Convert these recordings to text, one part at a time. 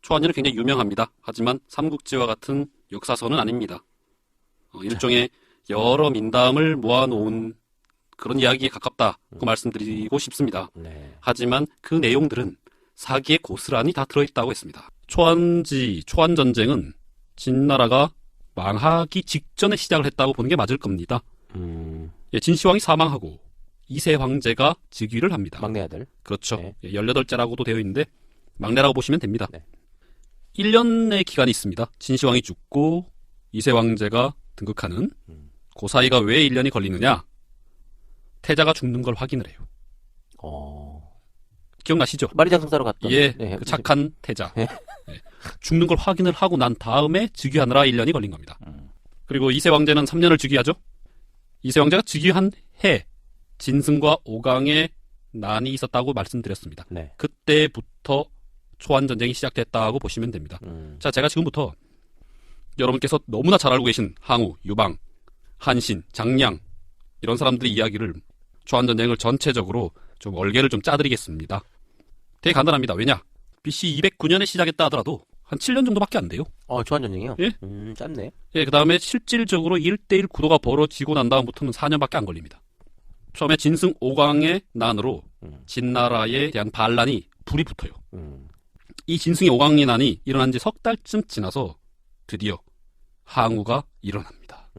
초안전은 굉장히 유명합니다. 하지만 삼국지와 같은 역사서는 아닙니다. 일종의 여러 민담을 모아놓은 그런 이야기에 가깝다고 말씀드리고 싶습니다. 네. 하지만 그 내용들은 사기에 고스란히 다 들어있다고 했습니다. 초안전쟁은 진나라가 망하기 직전에 시작을 했다고 보는 게 맞을 겁니다. 진시황이 사망하고 이세 황제가 즉위를 합니다. 막내 아들. 그렇죠. 네. 18제라고도 되어 있는데 막내라고 보시면 됩니다. 네. 1년의 기간이 있습니다. 진시황이 죽고 이세 황제가 등극하는. 그 사이가 왜 1년이 걸리느냐? 태자가 죽는 걸 확인을 해요. 기억나시죠? 마리장성사로 갔던. 예, 네. 그 착한 태자. 네. 네. 죽는 걸 확인을 하고 난 다음에 즉위하느라 1년이 걸린 겁니다. 그리고 이세 황제는 3년을 즉위하죠. 이세 황제가 즉위한 해 진승과 오강의 난이 있었다고 말씀드렸습니다. 네. 그때부터 초안전쟁이 시작됐다고 보시면 됩니다. 자, 제가 지금부터 여러분께서 너무나 잘 알고 계신 항우, 유방, 한신, 장량 이런 사람들의 이야기를 초안전쟁을 전체적으로 좀 얼개를 좀 짜드리겠습니다. 되게 간단합니다. 왜냐? BC 209년에 시작했다 하더라도 한 7년 정도밖에 안 돼요. 초안전쟁이요? 예? 짧네. 예, 그 다음에 실질적으로 1대1 구도가 벌어지고 난 다음부터는 4년밖에 안 걸립니다. 처음에 진승 5강의 난으로 진나라에 대한 반란이 불이 붙어요. 이 진승의 5강의 난이 일어난 지 석 달쯤 지나서 드디어 항우가 일어납니다.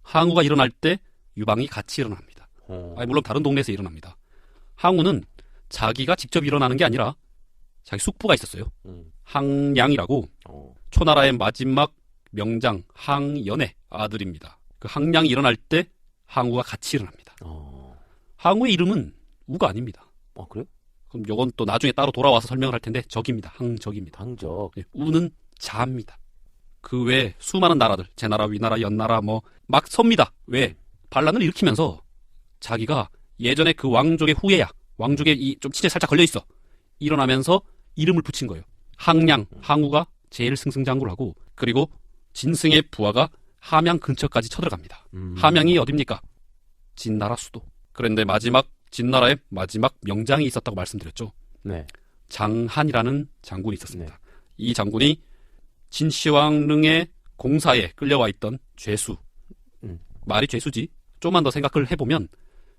항우가 일어날 때 유방이 같이 일어납니다. 물론 다른 동네에서 일어납니다. 항우는 자기가 직접 일어나는 게 아니라 자기 숙부가 있었어요. 항량이라고 초나라의 마지막 명장 항연의 아들입니다. 그 항량이 일어날 때 항우가 같이 일어납니다. 항우의 이름은 우가 아닙니다. 그래요? 그럼 요건 또 나중에 따로 돌아와서 설명을 할 텐데 적입니다. 항적입니다. 항적. 예, 우는 자입니다. 그 외에 수많은 나라들, 제나라, 위나라, 연나라 막 섭니다. 왜? 반란을 일으키면서 자기가 예전에 그 왕족의 후예야. 왕족의 좀 치에 살짝 걸려있어. 일어나면서 이름을 붙인 거예요. 항량, 항우가 제일 승승장구를 하고 그리고 진승의 부하가 함양 근처까지 쳐들어갑니다. 함양이 어딥니까? 진나라 수도. 그런데 진나라의 마지막 명장이 있었다고 말씀드렸죠. 네. 장한이라는 장군이 있었습니다. 네. 이 장군이 진시황릉의 공사에 끌려와 있던 죄수. 말이 죄수지. 좀만 더 생각을 해보면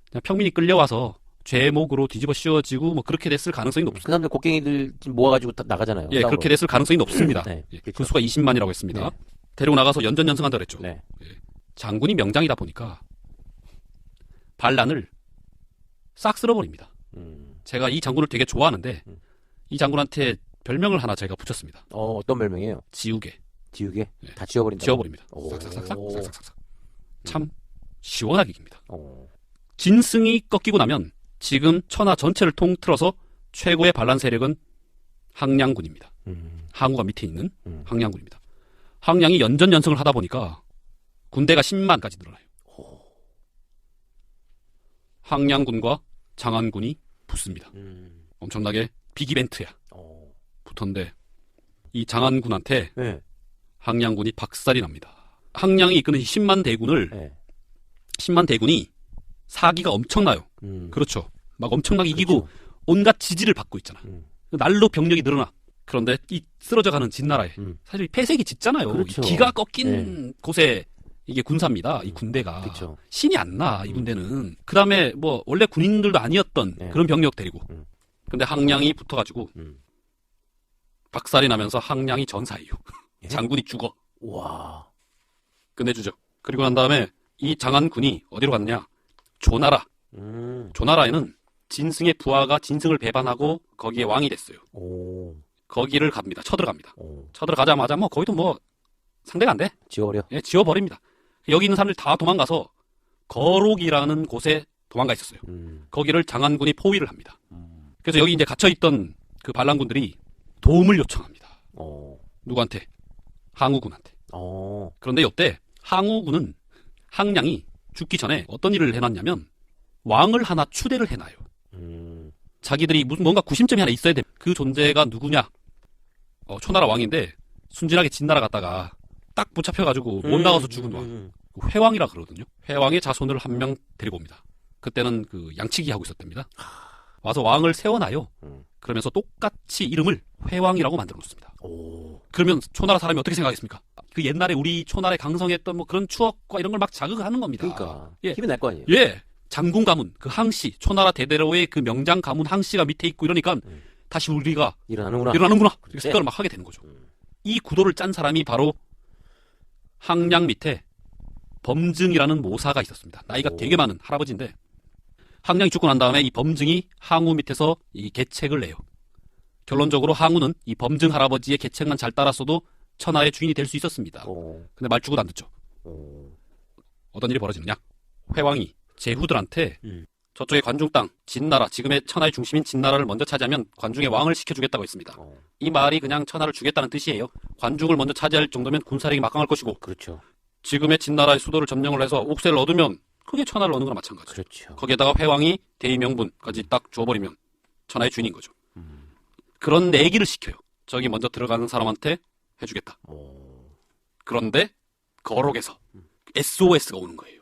그냥 평민이 끌려와서 죄목으로 뒤집어 씌워지고 그렇게 됐을 가능성이 높습니다. 그 사람들 곡괭이들 모아가지고 나가잖아요. 예, 그렇게 됐을 가능성이 높습니다. 네, 예, 그렇죠. 그 수가 20만이라고 했습니다. 네. 데리고 나가서 연전연승한다고 그랬죠. 네. 예. 장군이 명장이다 보니까 반란을 싹 쓸어버립니다. 제가 이 장군을 되게 좋아하는데 이 장군한테 별명을 하나 제가 붙였습니다. 어떤 별명이에요? 지우개. 지우개? 예. 다 지워버린다. 지워버립니다. 오. 싹싹싹. 참 시원하게 이깁니다. 오. 진승이 꺾이고 나면 지금 천하 전체를 통틀어서 최고의 반란 세력은 항량군입니다. 항우가 밑에 있는 항량군입니다. 항량이 연전연승을 하다 보니까 군대가 10만까지 늘어나요. 항량군과 장안군이 붙습니다. 엄청나게 빅이벤트야. 붙었는데 이 장안군한테 네. 항량군이 박살이 납니다. 항량이 이끄는 10만 대군을 네. 10만 대군이 사기가 엄청나요. 그렇죠. 막 엄청나게 이기고 그렇죠. 온갖 지지를 받고 있잖아. 날로 병력이 늘어나. 그런데 이 쓰러져가는 진나라에 사실 폐색이 짙잖아요. 그렇죠. 기가 꺾인 곳에 이게 군사입니다. 이 군대가. 그렇죠. 신이 안 나, 이 군대는. 그 다음에 원래 군인들도 아니었던 그런 병력 데리고. 근데 항량이 붙어가지고 박살이 나면서 항량이 전사해요. 예? 장군이 죽어. 와. 끝내주죠. 그리고 난 다음에 이 장안군이 어디로 갔느냐? 조나라. 조나라에는 진승의 부하가 진승을 배반하고 거기에 왕이 됐어요. 오. 거기를 갑니다. 쳐들어갑니다. 오. 쳐들어가자마자 거기도 상대가 안 돼. 지워버려. 예, 지워버립니다. 여기 있는 사람들 다 도망가서 거록이라는 곳에 도망가 있었어요. 거기를 장안군이 포위를 합니다. 그래서 여기 이제 갇혀있던 그 반란군들이 도움을 요청합니다. 누구한테? 항우군한테. 그런데 이때 항우군은 항량이 죽기 전에 어떤 일을 해놨냐면 왕을 하나 추대를 해놔요. 자기들이 뭔가 구심점이 하나 있어야 돼. 그 존재가 누구냐? 초나라 왕인데 순진하게 진나라 갔다가 딱 붙잡혀가지고 못 나가서 죽은 왕. 회왕이라 그러거든요. 회왕의 자손을 한 명 데리고 옵니다. 그때는 그 양치기 하고 있었답니다. 와서 왕을 세워놔요. 그러면서 똑같이 이름을 회왕이라고 만들어 놓습니다. 오. 그러면 초나라 사람이 어떻게 생각하겠습니까? 그 옛날에 우리 초나라에 강성했던 뭐 그런 추억과 이런 걸 막 자극하는 겁니다. 그러니까 예. 힘이 날 거 아니에요. 예. 장군 가문, 그 항씨, 초나라 대대로의 그 명장 가문 항씨가 밑에 있고 이러니까 다시 우리가 일어나는구나. 이렇게 생각을 막 하게 되는 거죠. 이 구도를 짠 사람이 바로 항량 밑에 범증이라는 모사가 있었습니다. 나이가 되게 많은 할아버지인데 항량이 죽고 난 다음에 이 범증이 항우 밑에서 이 계책을 내요. 결론적으로 항우는 이 범증 할아버지의 계책만 잘 따랐어도 천하의 주인이 될 수 있었습니다. 근데 말 죽어도 안 듣죠. 어떤 일이 벌어지느냐? 회왕이 제후들한테 저쪽의 관중 땅, 진나라, 지금의 천하의 중심인 진나라를 먼저 차지하면 관중의 왕을 시켜주겠다고 했습니다. 이 말이 그냥 천하를 주겠다는 뜻이에요. 관중을 먼저 차지할 정도면 군사력이 막강할 것이고, 그렇죠. 지금의 진나라의 수도를 점령을 해서 옥세를 얻으면 그게 천하를 얻는 거나 마찬가지죠. 그렇죠. 거기에다가 회왕이 대의명분까지 딱 줘버리면 천하의 주인인 거죠. 그런 내기를 시켜요. 저기 먼저 들어가는 사람한테 해주겠다. 그런데 거록에서 SOS가 오는 거예요.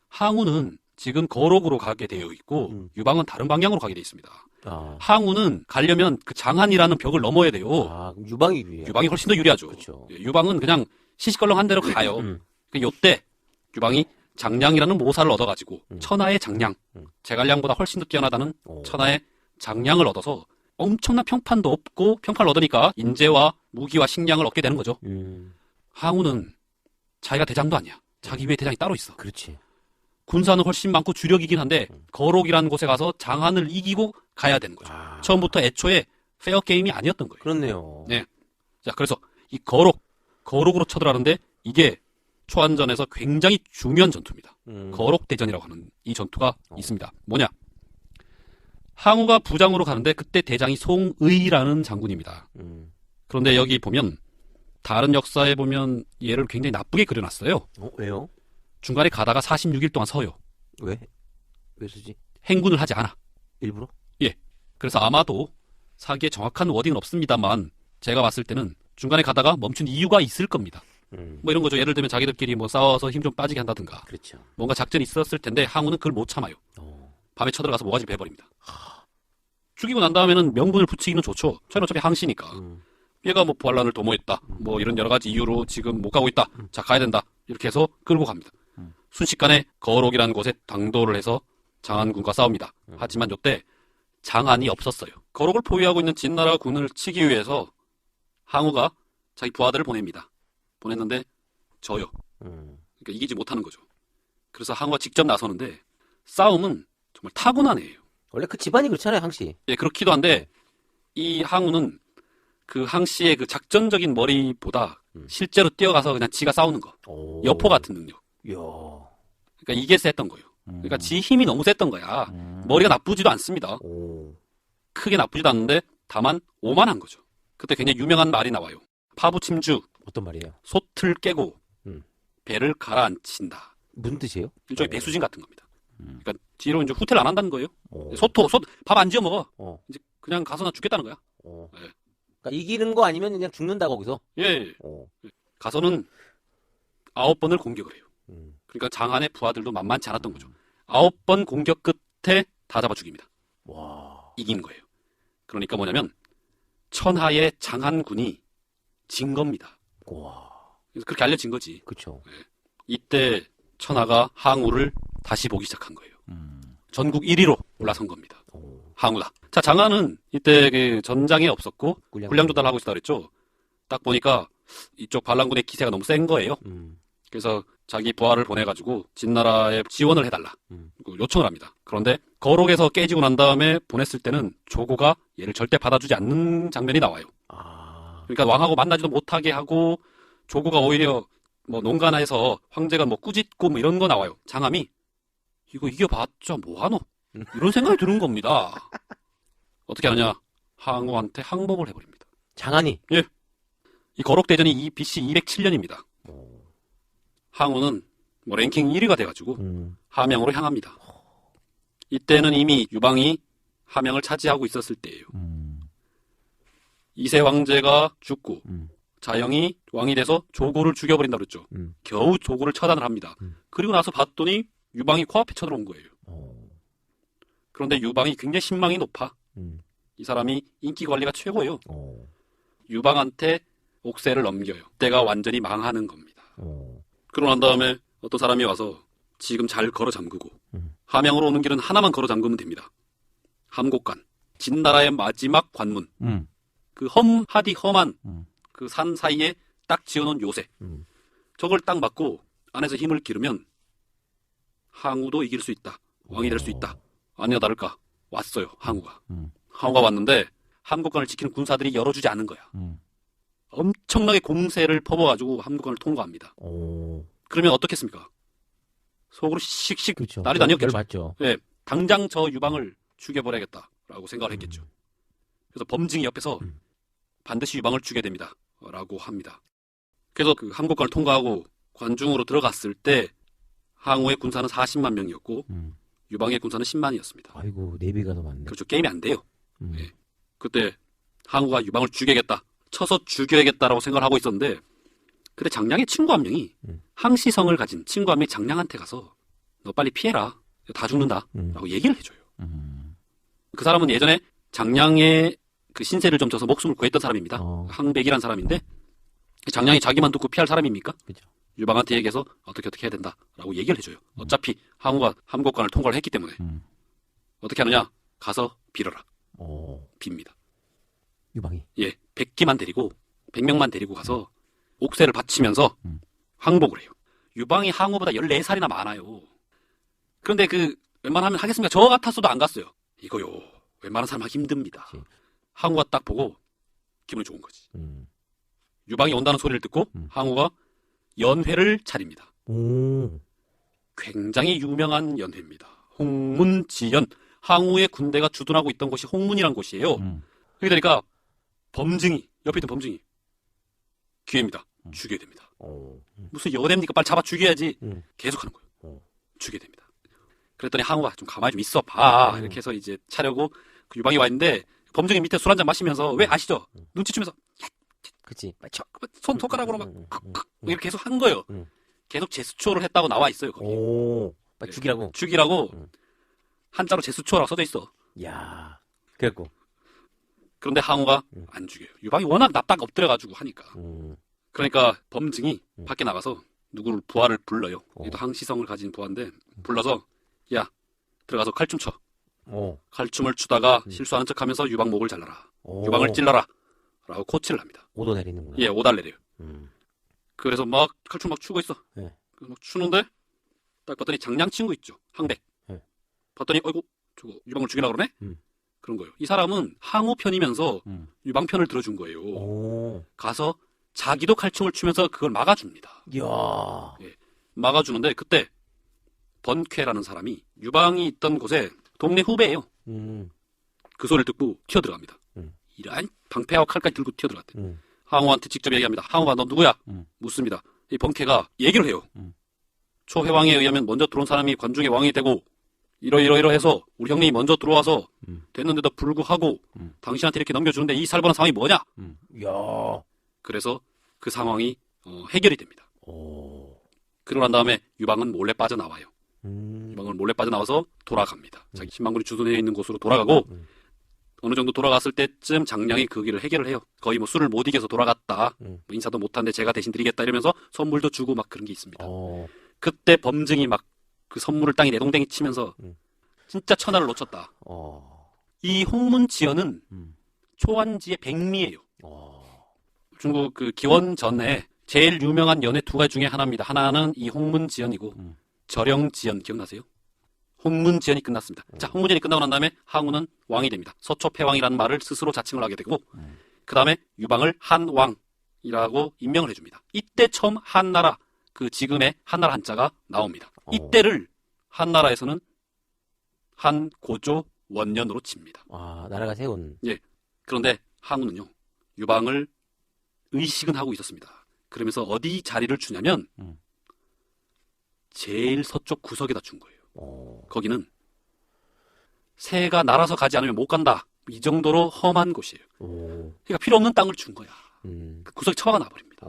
항우는 지금 거록으로 가게 되어 있고 유방은 다른 방향으로 가게 되어 있습니다. 항우는 가려면 그 장한이라는 벽을 넘어야 돼요. 그럼 유방이 유리해요. 유방이 훨씬 더 유리하죠. 그렇죠. 유방은 그냥 시시껄렁한 대로 가요. 요때 유방이 장량이라는 모사를 얻어가지고 천하의 장량, 제갈량보다 훨씬 더 뛰어나다는 천하의 장량을 얻어서 엄청난 평판도 없고 평판을 얻으니까 인재와 무기와 식량을 얻게 되는 거죠. 항우는 자기가 대장도 아니야. 자기 위에 대장이 따로 있어. 그렇지. 군사는 훨씬 많고 주력이긴 한데 거록이라는 곳에 가서 장한을 이기고 가야 되는 거죠. 처음부터 애초에 페어 게임이 아니었던 거예요. 그렇네요. 네. 자, 그래서 이 거록으로 쳐들어가는데 이게 초안전에서 굉장히 중요한 전투입니다. 거록대전이라고 하는 이 전투가 있습니다. 뭐냐? 항우가 부장으로 가는데 그때 대장이 송의라는 장군입니다. 그런데 여기 보면 다른 역사에 보면 얘를 굉장히 나쁘게 그려놨어요. 왜요? 중간에 가다가 46일 동안 서요. 왜? 왜 쓰지? 행군을 하지 않아. 일부러? 예. 그래서 아마도 사기에 정확한 워딩은 없습니다만 제가 봤을 때는 중간에 가다가 멈춘 이유가 있을 겁니다. 뭐 이런 거죠. 예를 들면 자기들끼리 뭐 싸워서 힘 좀 빠지게 한다든가. 그렇죠. 뭔가 작전이 있었을 텐데 항우는 그걸 못 참아요. 밤에 쳐들어가서 모가지 베버립니다. 죽이고 난 다음에는 명분을 붙이기는 좋죠. 저는 어차피 항시니까. 얘가 뭐 부활란을 도모했다. 뭐 이런 여러 가지 이유로 지금 못 가고 있다. 자, 가야 된다. 이렇게 해서 끌고 갑니다. 순식간에 거록이라는 곳에 당도를 해서 장한군과 싸웁니다. 하지만 이때 장한이 없었어요. 거록을 포위하고 있는 진나라 군을 치기 위해서 항우가 자기 부하들을 보냅니다. 보냈는데 져요. 그러니까 이기지 못하는 거죠. 그래서 항우가 직접 나서는데 싸움은 정말 타고난 애예요. 원래 그 집안이 그렇잖아요, 항씨. 예, 그렇기도 한데 이 항우는 그 항씨의 그 작전적인 머리보다 실제로 뛰어가서 그냥 지가 싸우는 거. 여포 같은 능력. 이야. 그러니까 이게 셌던 거예요. 그러니까 지 힘이 너무 셌던 거야. 머리가 나쁘지도 않습니다. 크게 나쁘지도 않는데 다만 오만한 거죠. 그때 굉장히 유명한 말이 나와요. 파부침주. 어떤 말이에요? 솥을 깨고 배를 가라앉힌다. 무슨 뜻이에요? 일종의 배수진 같은 겁니다. 그러니까 뒤로 이제 후퇴를 안 한다는 거예요. 솥 밥 안 지어 먹어. 이제 그냥 가서 나 죽겠다는 거야. 네. 그러니까 이기는 거 아니면 그냥 죽는다 거기서. 예. 가서는 9번을 공격을 해요. 그러니까 장한의 부하들도 만만치 않았던 거죠. 9번 공격 끝에 다 잡아 죽입니다. 와. 이긴 거예요. 그러니까 뭐냐면 천하의 장한군이 진 겁니다. 와. 그래서 그렇게 알려진 거지. 그렇죠. 네. 이때 천하가 항우를 다시 보기 시작한 거예요. 전국 1위로 올라선 겁니다. 항우다. 자, 장한은 이때 그 전장에 없었고 군량 조달을 하고 있었다 그랬죠. 딱 보니까 이쪽 반란군의 기세가 너무 센 거예요. 그래서 자기 부하를 보내가지고 진나라에 지원을 해달라 요청을 합니다. 그런데 거록에서 깨지고 난 다음에 보냈을 때는 조고가 얘를 절대 받아주지 않는 장면이 나와요. 그러니까 왕하고 만나지도 못하게 하고 조고가 오히려 뭐 농간해서 황제가 뭐 꾸짖고 뭐 이런 거 나와요. 장함이 이거 이겨봤자 뭐하노? 이런 생각이 드는 겁니다. 어떻게 하느냐? 항우한테 항복을 해버립니다. 장한이? 예. 이 거록대전이 BC 207년입니다. 항우는 뭐 랭킹 1위가 돼가지고 함양으로 향합니다. 이때는 이미 유방이 함양을 차지하고 있었을 때예요. 이세 황제가 죽고 자영이 왕이 돼서 조고를 죽여버린다 그랬죠. 겨우 조고를 처단을 합니다. 그리고 나서 봤더니 유방이 코앞에 쳐들어온 거예요. 그런데 유방이 굉장히 신망이 높아. 이 사람이 인기 관리가 최고예요. 오. 유방한테 옥새를 넘겨요. 때가 완전히 망하는 겁니다. 오. 그러고 난 다음에 어떤 사람이 와서 지금 잘 걸어 잠그고 함양으로 오는 길은 하나만 걸어 잠그면 됩니다. 함곡관. 진나라의 마지막 관문. 그 험하디 험한 그 산 사이에 딱 지어놓은 요새. 저걸 딱 맞고 안에서 힘을 기르면 항우도 이길 수 있다. 왕이 될 수 있다. 아니나 다를까 왔어요. 항우가. 항우가 왔는데 함곡관을 지키는 군사들이 열어주지 않은 거야. 엄청나게 공세를 퍼부어가지고 함곡관을 통과합니다. 오. 그러면 어떻겠습니까? 속으로 씩씩 그렇죠. 날이 다녔겠죠. 열받죠. 예, 당장 저 유방을 죽여버려야겠다라고 생각을 했겠죠. 그래서 범증이 옆에서 반드시 유방을 죽여야 됩니다. 라고 합니다. 그래서 그 함곡관을 통과하고 관중으로 들어갔을 때 항우의 군사는 40만 명이었고 유방의 군사는 10만이었습니다. 아이고, 4배가 더 많네. 그렇죠. 게임이 안 돼요. 예. 그때 항우가 유방을 죽여야겠다. 쳐서 죽여야겠다라고 생각을 하고 있었는데 근데 장량의 친구 한 명이 항시성을 가진 친구 한 명이 장량한테 가서 너 빨리 피해라. 다 죽는다. 라고 얘기를 해줘요. 그 사람은 예전에 장량의 그 신세를 좀 져서 목숨을 구했던 사람입니다. 항백이란 사람인데 장량이 자기만 듣고 피할 사람입니까? 그죠. 유방한테 얘기해서 어떻게 해야 된다라고 얘기를 해줘요. 어차피 항우가 함곡관을 통과를 했기 때문에 어떻게 하느냐? 가서 빌어라. 빕니다. 유방이. 예, 100기만 데리고 100명만 데리고 가서 옥새를 바치면서 항복을 해요. 유방이 항우보다 14살이나 많아요. 그런데 그 웬만하면 하겠습니까? 저 같았어도 안 갔어요. 이거요. 웬만한 사람 하기 힘듭니다. 그치. 항우가 딱 보고 기분이 좋은 거지. 유방이 온다는 소리를 듣고 항우가 연회를 차립니다. 오. 굉장히 유명한 연회입니다. 홍문지연. 항우의 군대가 주둔하고 있던 곳이 홍문이란 곳이에요. 그러니까 범증이 옆에 있던 범증이 기회입니다. 죽여야 됩니다. 무슨 연회입니까? 빨리 잡아 죽여야지. 계속 하는 거예요. 죽여야 됩니다. 그랬더니 항우가 좀 가만히 좀 있어 봐. 이렇게 해서 이제 차려고 그 유방이 와 있는데 범증이 밑에 술 한잔 마시면서 왜 아시죠? 눈치 주면서 그치. 빨리 쳐. 손톱가락으로 막 이렇게 계속 한 거예요. 계속 제스처를 했다고 나와 있어요. 거기. 오. 빨리 죽이라고. 죽이라고 한자로 제스처라고 써져 있어. 야. 그랬고. 그런데 항우가 안 죽여요. 유방이 워낙 납작 엎드려가지고 하니까. 그러니까 범증이 밖에 나가서 누구를 부하를 불러요. 이도 항시성을 가진 부하인데 불러서 야 들어가서 칼춤 춰. 칼춤을 추다가 실수하는 척하면서 유방 목을 잘라라. 유방을 찔러라. 라고 코치를 합니다. 오도 내리는구나. 예, 5달 내려요. 그래서 막 칼춤 막 추고 있어. 네. 그래서 막 추는데 딱 봤더니 장량 친구 있죠. 항백. 네. 봤더니 어이구 저거 유방을 죽이려고 그러네? 그런 거예요. 이 사람은 항우 편이면서 유방 편을 들어준 거예요. 가서 자기도 칼춤을 추면서 그걸 막아줍니다. 이야. 예, 막아주는데 그때 번쾌라는 사람이 유방이 있던 곳에 동네 후배예요. 그 소리를 듣고 튀어들어갑니다. 이런 방패와 칼까지 들고 튀어들어갔대. 항우한테 직접 얘기합니다. 항우가 너 누구야? 묻습니다. 이 번쾌가 얘기를 해요. 초회왕에 의하면 먼저 들어온 사람이 관중의 왕이 되고 이러해서 우리 형님이 먼저 들어와서 됐는데도 불구하고 당신한테 이렇게 넘겨주는데 이 살벌한 상황이 뭐냐? 야. 그래서 그 상황이 해결이 됩니다. 그러고 난 다음에 유방은 몰래 빠져나와요. 유방은 몰래 빠져나와서 돌아갑니다. 자기 10만군이 주둔해 있는 곳으로 돌아가고 어느 정도 돌아갔을 때쯤 장량이 그 길을 해결을 해요. 거의 뭐 술을 못 이겨서 돌아갔다. 뭐 인사도 못하는데 제가 대신 드리겠다 이러면서 선물도 주고 막 그런 게 있습니다. 그때 범증이 막 그 선물을 땅에 내동댕이 치면서 진짜 천하를 놓쳤다. 이 홍문지연은 초안지의 백미예요. 중국 그 기원전에 제일 유명한 연회 두 가지 중에 하나입니다. 하나는 이 홍문지연이고 절영지연 기억나세요? 홍문지연이 끝났습니다. 자, 홍문지연이 끝나고 난 다음에 항우는 왕이 됩니다. 서초패왕이라는 말을 스스로 자칭을 하게 되고 그 다음에 유방을 한왕이라고 임명을 해줍니다. 이때 처음 한나라, 그 지금의 한나라 한자가 나옵니다. 이때를 한나라에서는 한고조 원년으로 칩니다. 아, 나라가 세운. 예. 그런데 항우는요, 유방을 의식은 하고 있었습니다. 그러면서 어디 자리를 주냐면 제일 서쪽 구석에다 준 거예요. 거기는 새가 날아서 가지 않으면 못 간다. 이 정도로 험한 곳이에요. 그러니까 필요 없는 땅을 준 거야. 그 구석에 처박아 놔버립니다.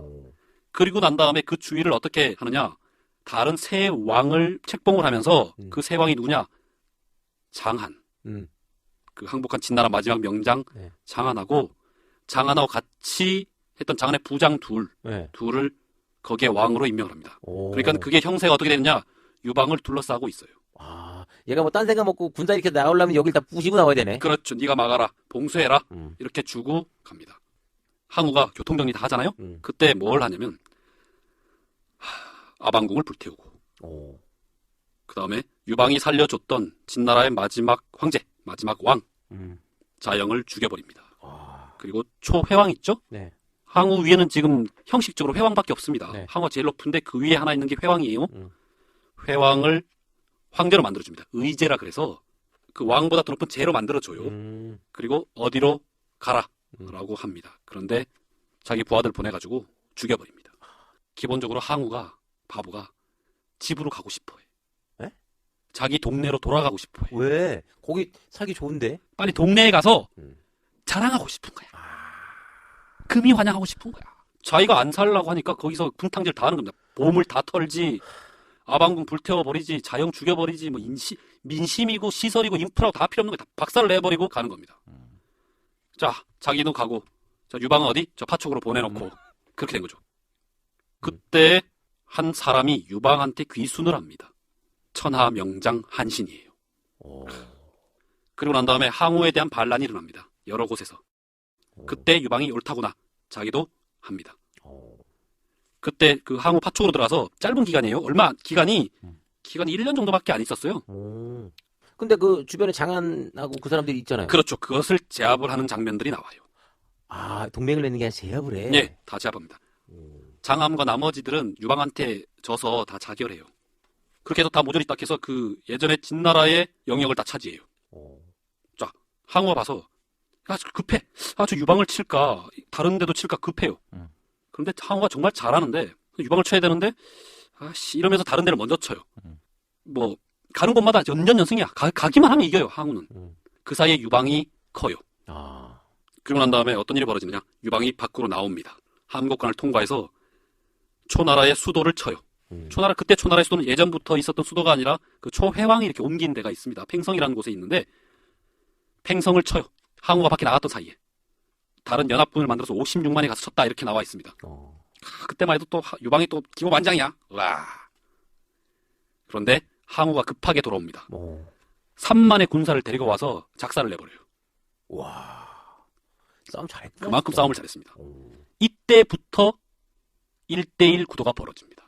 그리고 난 다음에 그 주위를 어떻게 하느냐. 다른 새 왕을 책봉을 하면서 그 새 왕이 누구냐. 장한. 그 항복한 진나라 마지막 명장 네. 장안하고 같이 했던 장안의 부장 네. 둘을 거기에 왕으로 임명을 합니다. 오. 그러니까 그게 형세가 어떻게 되느냐? 유방을 둘러싸고 있어요. 아, 얘가 뭐 딴 생각 먹고 군사 이렇게 나오려면 여길 다 부시고 나와야 되네. 그렇죠. 네가 막아라. 봉쇄해라. 이렇게 주고 갑니다. 항우가 교통정리 다 하잖아요. 그때 뭘 하냐면 아방궁을 불태우고 오. 그 다음에 유방이 살려줬던 진나라의 마지막 황제, 마지막 왕 자영을 죽여버립니다. 와. 그리고 초회왕 있죠? 네. 항우 위에는 지금 형식적으로 회왕밖에 없습니다. 네. 항우가 제일 높은데 그 위에 하나 있는 게 회왕이에요. 회왕을 황제로 만들어줍니다. 의제라 그래서 그 왕보다 더 높은 제로 만들어줘요. 그리고 어디로 가라 라고 합니다. 그런데 자기 부하들 보내가지고 죽여버립니다. 기본적으로 항우가 바보가 집으로 가고 싶어해. 에? 자기 동네로 돌아가고 싶어해. 왜? 거기 살기 좋은데? 빨리 동네에 가서 자랑하고 싶은 거야. 금이 환영하고 싶은 거야. 자기가 안 살라고 하니까 거기서 분탕질 다 하는 겁니다. 보물 다 털지, 아방궁 불태워버리지, 자영 죽여버리지, 뭐 민심이고 시설이고 인프라고 다 필요 없는 거 다 박살을 내버리고 가는 겁니다. 자, 자기도 가고, 자, 유방은 어디? 저 파촉으로 보내놓고 그렇게 된 거죠. 그때 한 사람이 유방한테 귀순을 합니다. 천하 명장 한신이에요. 오. 그리고 난 다음에 항우에 대한 반란이 일어납니다. 여러 곳에서. 그때 유방이 옳다구나. 자기도 합니다. 그때 그 항우 파촉으로 들어가서 짧은 기간이에요. 기간이 1년 정도밖에 안 있었어요. 근데 그 주변에 장안하고 그 사람들이 있잖아요. 그렇죠. 그것을 제압을 하는 장면들이 나와요. 아, 동맹을 맺는 게 아니라 제압을 해? 네, 다 제압합니다. 장암과 나머지들은 유방한테 져서 다 자결해요. 그렇게 해서 다 모조리 딱 해서 그 예전에 진나라의 영역을 다 차지해요. 자, 항우가 봐서 급해. 저 유방을 칠까 다른 데도 칠까 급해요. 그런데 항우가 정말 잘하는데 유방을 쳐야 되는데 이러면서 다른 데를 먼저 쳐요. 뭐 가는 곳마다 연전연승이야. 가기만 하면 이겨요. 항우는. 그 사이에 유방이 커요. 그리고 난 다음에 어떤 일이 벌어지느냐. 유방이 밖으로 나옵니다. 함곡관을 통과해서 초나라의 수도를 쳐요. 그때 초나라의 수도는 예전부터 있었던 수도가 아니라 그 초회왕이 이렇게 옮긴 데가 있습니다. 팽성이라는 곳에 있는데 팽성을 쳐요. 항우가 밖에 나갔던 사이에. 다른 연합군을 만들어서 56만이 가서 쳤다 이렇게 나와 있습니다. 그때만 해도 또 유방이 또 기고만장이야. 와. 그런데 항우가 급하게 돌아옵니다. 3만의 군사를 데리고 와서 작사를 내버려요. 와. 싸움 잘했구나. 그만큼 싸움을 잘했습니다. 이때부터 1대1 구도가 벌어집니다.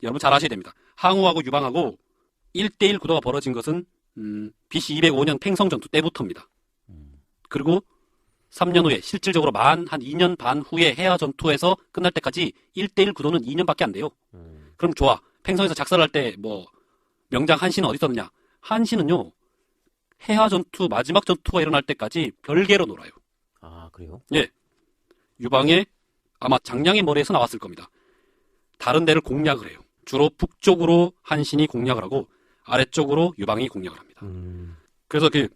여러분 잘 아셔야 됩니다. 항우하고 유방하고 1대1 구도가 벌어진 것은 BC 205년 팽성전투 때부터입니다. 그리고 3년 후에 실질적으로 한 2년 반 후에 해야 전투에서 끝날 때까지 1대1 구도는 2년밖에 안 돼요. 그럼 좋아. 팽성에서 작사를 할 때 명장 한신은 어디 있었느냐? 한신은요. 해야 전투 마지막 전투가 일어날 때까지 별개로 놀아요. 아, 그래요? 예. 유방의 아마 장량의 머리에서 나왔을 겁니다. 다른 데를 공략을 해요. 주로 북쪽으로 한신이 공략을 하고 아래쪽으로 유방이 공략을 합니다. 그래서 그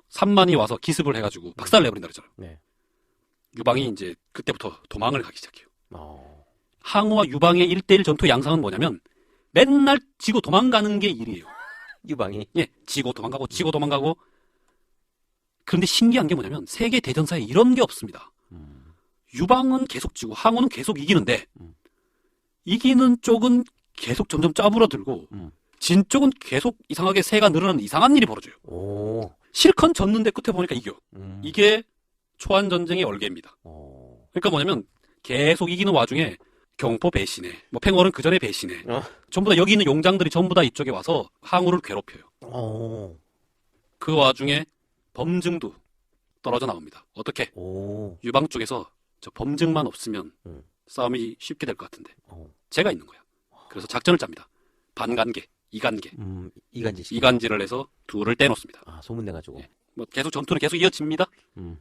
3만이 와서 기습을 해가지고 박살을 내버린다 그랬잖아요. 네. 유방이 이제 그때부터 도망을 가기 시작해요. 항우와 유방의 1대1 전투 양상은 뭐냐면 맨날 지고 도망가는 게 일이에요. 유방이? 예, 지고 도망가고. 그런데 신기한 게 뭐냐면 세계 대전사에 이런 게 없습니다. 유방은 계속 지고 항우는 계속 이기는데 이기는 쪽은 계속 점점 짜부러들고 진 쪽은 계속 이상하게 세가 늘어나는 이상한 일이 벌어져요. 실컷 졌는데 끝에 보니까 이겨. 이게 초안전쟁의 얼개입니다. 그러니까 뭐냐면 계속 이기는 와중에 경포 배신해, 뭐 팽월은 그 전에 배신해. 전부 다 여기 있는 용장들이 전부 다 이쪽에 와서 항우를 괴롭혀요. 그 와중에 범증도 떨어져 나옵니다. 어떻게? 유방 쪽에서 저 범증만 없으면 싸움이 쉽게 될 것 같은데 제가 있는 거야. 그래서 작전을 짭니다. 반간계, 이간계. 이간질을 해서 둘을 떼놓습니다. 아, 소문내가지고. 예. 뭐 계속 전투는 계속 이어집니다.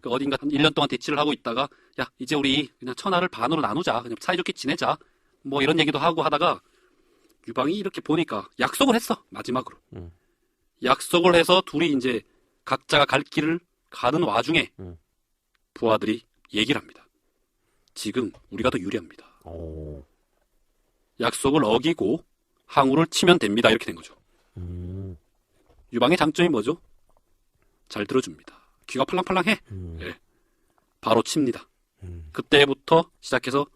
그 어딘가 한 1년 동안 대치를 하고 있다가 야 이제 우리 그냥 천하를 반으로 나누자. 그냥 사이좋게 지내자. 뭐 이런 얘기도 하고 하다가 유방이 이렇게 보니까 약속을 했어. 마지막으로. 약속을 해서 둘이 이제 각자가 갈 길을 가는 와중에 부하들이 얘기를 합니다. 지금 우리가 더 유리합니다. 약속을 어기고 항우를 치면 됩니다. 이렇게 된 거죠. 유방의 장점이 뭐죠? 잘 들어줍니다. 귀가 팔랑팔랑해. 예. 바로 칩니다. 그때부터 시작해서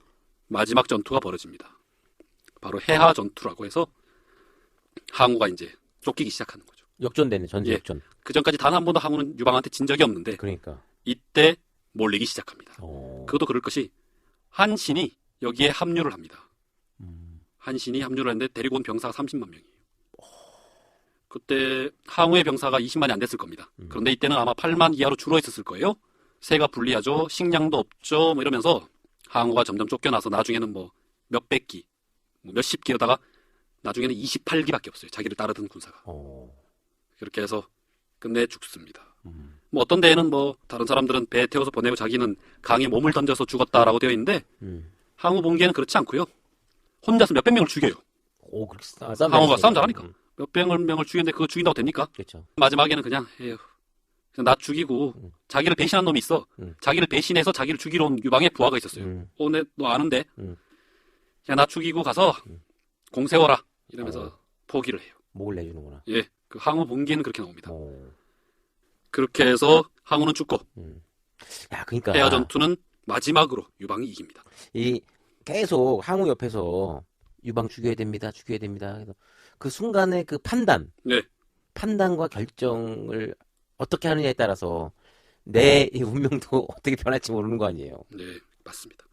마지막 전투가 벌어집니다. 바로 해하 전투라고 해서 항우가 이제 쫓기기 시작하는 거죠. 역전되네, 전지 예. 역전. 그 전까지 단 한 번도 항우는 유방한테 진 적이 없는데 그러니까. 이때 몰리기 시작합니다. 어. 그것도 그럴 것이 한신이 여기에 합류를 합니다. 한신이 합류를 했는데 데리고 온 병사가 30만 명이에요. 그때 항우의 병사가 20만이 안 됐을 겁니다. 그런데 이때는 아마 8만 이하로 줄어 있었을 거예요. 새가 불리하죠. 식량도 없죠. 뭐 이러면서 항우가 점점 쫓겨나서 나중에는 뭐 몇백 기, 뭐 몇십 기로다가 나중에는 28기밖에 없어요. 자기를 따르던 군사가. 그렇게 해서 끝내 죽습니다. 뭐 어떤 데에는 뭐 다른 사람들은 배에 태워서 보내고 자기는 강에 몸을 던져서 죽었다라고 되어 있는데 항우 본계는 그렇지 않고요. 혼자서 몇백 명을 죽여요. 오, 그렇게 항우가 싸움 잘하니까. 몇백 명을 죽였는데 그거 죽인다고 됩니까? 그렇죠. 마지막에는 그냥 에휴, 그냥 나 죽이고 자기를 배신한 놈이 있어. 자기를 배신해서 자기를 죽이러 온 유방의 부하가 있었어요. 너 아는데? 야, 나 죽이고 가서 공 세워라. 이러면서 포기를 해요. 목을 내주는구나. 예, 그 항우 본계는 그렇게 나옵니다. 그렇게 해서 항우는 죽고 야, 그러니까 해야 전투는 마지막으로 유방이 이깁니다. 이 계속 항우 옆에서 유방 죽여야 됩니다. 죽여야 됩니다. 그래서 그 순간의 그 네, 판단과 결정을 어떻게 하느냐에 따라서 내 이 운명도 어떻게 변할지 모르는 거 아니에요. 네, 맞습니다.